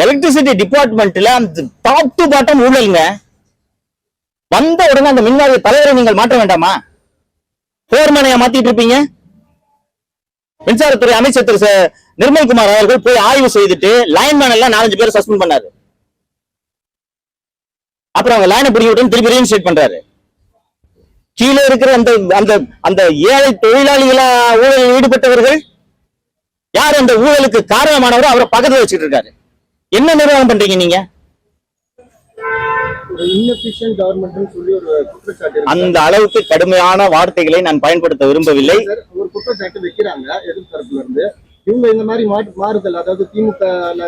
Electricity டிபார்ட்மெண்ட்ல top to bottom ஊழலுங்க. வந்த உடனே அந்த மின்வாரிய தலைவரை நீங்கள் மாற்ற வேண்டாமா? போர்மனையா மாத்திட்டு இருப்பீங்க. மின்சாரத்துறை அமைச்சர் திரு நிர்மல்குமார் அவர்கள் போய் ஆய்வு செய்துட்டு லைன்மேன் எல்லாம் 4-5 பேர் சஸ்பெண்ட் பண்ணாரு. அப்புறம் அவங்க லைனை பிடிக்க விட்டு திருப்பி ரீஇன்ஸ்டேட் பண்றாரு. கீழே இருக்கிற அந்த அந்த அந்த ஏழை தொழிலாளிகளா ஊழலில் ஈடுபட்டவர்கள் யார் அந்த ஊழலுக்கு காரணமானவரோ அவரை பக்கத்துல வச்சுட்டு இருக்காரு. என்ன நிர்வாகம் பண்றீங்க நீங்க? அந்த அளவுக்கு கடுமையான வார்த்தைகளை நான் பயன்படுத்த விரும்பவில்லை. ஒரு குற்றச்சாட்டு வைக்கிறாங்க எதிர்த்தரப்புல இருந்து. இவங்க இந்த மாதிரி மாறுதல், அதாவது திமுக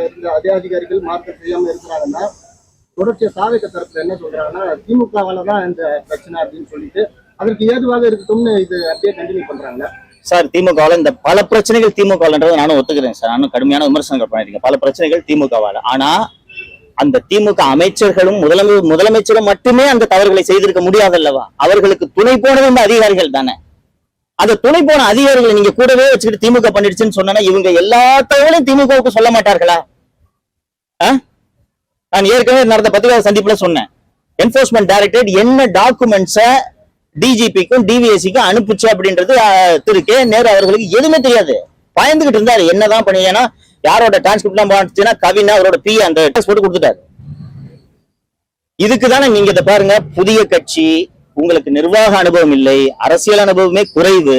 இருந்த அதே அதிகாரிகள் மாறுதல் செய்யாம இருக்கிறாங்கன்னா, தொடர்ச்சியா தாவேக தரப்புல என்ன சொல்றாங்கன்னா திமுகவாலதான் இந்த பிரச்சனை அப்படின்னு சொல்லிட்டு அதற்கு ஏதுவாக இருக்கட்டும்னு இது அப்படியே கண்டினியூ பண்றாங்க. சார், திமுகவால இந்த பல பிரச்சனைகள் திமுகன்றதை நானும் ஒத்துக்கிறேன் சார். நானும் கடுமையான விமர்சனங்கள் பண்ணிருக்கேன். பல பிரச்சனைகள் திமுகவால. ஆனா அந்த திமுக அமைச்சர்களும் முதலமைச்சரும் மட்டுமே அந்த தவறுகளை செய்திருக்க முடியாதல்லவா? அவர்களுக்கு துணை போனது இந்த அதிகாரிகள் தானே. அந்த துணை போன அதிகாரிகளை நீங்க கூடவே வச்சுக்கிட்டு திமுக பண்ணிடுச்சுன்னு சொன்னா இவங்க எல்லா தகவலையும் திமுகவுக்கு சொல்ல மாட்டார்களா? நான் ஏற்கனவே நடந்த பத்திரிகை சந்திப்புல சொன்னேன். என்போர்ஸ்மெண்ட் டைரக்டரேட் என்ன டாக்குமெண்ட்ஸ டிஜிபிக்கும் டிவிஎஸ்சிக்கும் அனுப்பிச்சு அப்படின்றது திரு கே நேரு அவர்களுக்கு எதுவுமே தெரியாது. பயந்துகிட்டு இருந்தாரு என்னதான் பண்ணி. ஏன்னா யாரோட டிரான்ஸ்கிரிப்ட் பாத்துச்சுன்னா கவின் அவரோட பி அந்த போட்டு கொடுத்துட்டாரு. இதுக்குதானே நீங்க இதை பாருங்க, புதிய கட்சி, உங்களுக்கு நிர்வாக அனுபவம் இல்லை, அரசியல் அனுபவமே குறைவு,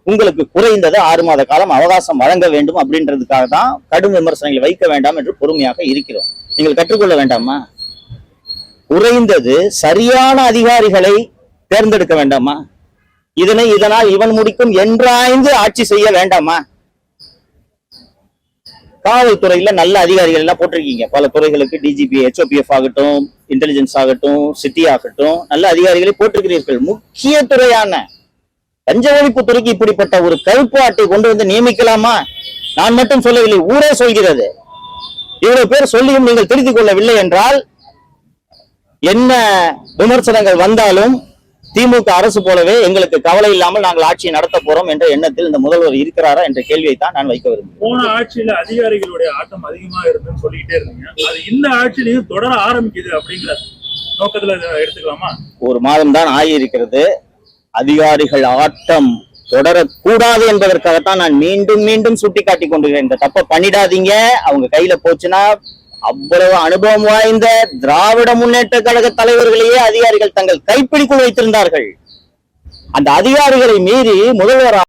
உங்களுக்கு குறைந்தது 6 மாத காலம் அவகாசம் வழங்க வேண்டும் அப்படின்றதுக்காக தான் கடும் விமர்சனங்களை வைக்க வேண்டாம் என்று பொறுமையாக இருக்கிறோம். நீங்கள் கற்றுக்கொள்ள வேண்டாமா? குறைந்தது சரியான அதிகாரிகளை தேர்ந்தெடுக்க வேண்டாமா? இதனால் இவன் முடிக்கும் என்றாய்ந்து ஆட்சி செய்ய வேண்டாமா? காவல்துறையில நல்ல அதிகாரிகள் எல்லாம் போட்டிருக்கீங்க. பல துறைகளுக்கு டிஜிபி, HOPF ஆகட்டும், இன்டெலிஜென்ஸ் ஆகட்டும், சிட்டி ஆகட்டும், நல்ல அதிகாரிகளை போட்டிருக்கிறீர்கள். முக்கிய துறையான லஞ்ச ஒழிப்பு துறைக்கு இப்படிப்பட்ட ஒரு கருப்பு அட்டை கொண்டு வந்து நியமிக்கலாமா? நான் மட்டும் சொல்லவில்லை, ஊரே சொல்கிறது. இவ்வளவு பேர் சொல்லியும் நீங்கள் திருத்திக் கொள்ளவில்லை என்றால் என்ன விமர்சனங்கள் வந்தாலும் திமுக அரசு போலவே எங்களுக்கு கவலை இல்லாமல் நாங்கள் ஆட்சியை நடத்த போறோம் என்ற எண்ணத்தில் இந்த முதல்வர் இருக்கிறாரா என்ற கேள்வியை தான் நான் வைக்க விரும்புகிறேன். போன ஆட்சியில அதிகாரிகளுடைய ஆட்டம் அதிகமா இருந்துன்னு சொல்லிக்கிட்டே இருந்தீங்க. அது இந்த ஆட்சியிலையும் தொடர ஆரம்பிக்குது அப்படிங்கிற நோக்கத்துல எடுத்துக்கலாமா? ஒரு மாதம் தான் ஆகியிருக்கிறது. அதிகாரிகள் ஆட்டம் தொடரக்கூடாது என்பதற்காகத்தான் நான் மீண்டும் மீண்டும் சுட்டிக்காட்டி கொண்டிருக்கிறேன். இந்த தப்பை பண்ணிடாதீங்க. அவங்க கையில போச்சுன்னா அவ்வளவு அனுபவம் வாய்ந்த திராவிட முன்னேற்ற கழக தலைவர்களையே அதிகாரிகள் தங்கள் கைப்பிடிக்குள் வைத்திருந்தார்கள். அந்த அதிகாரிகளை மீறி முதல்வர்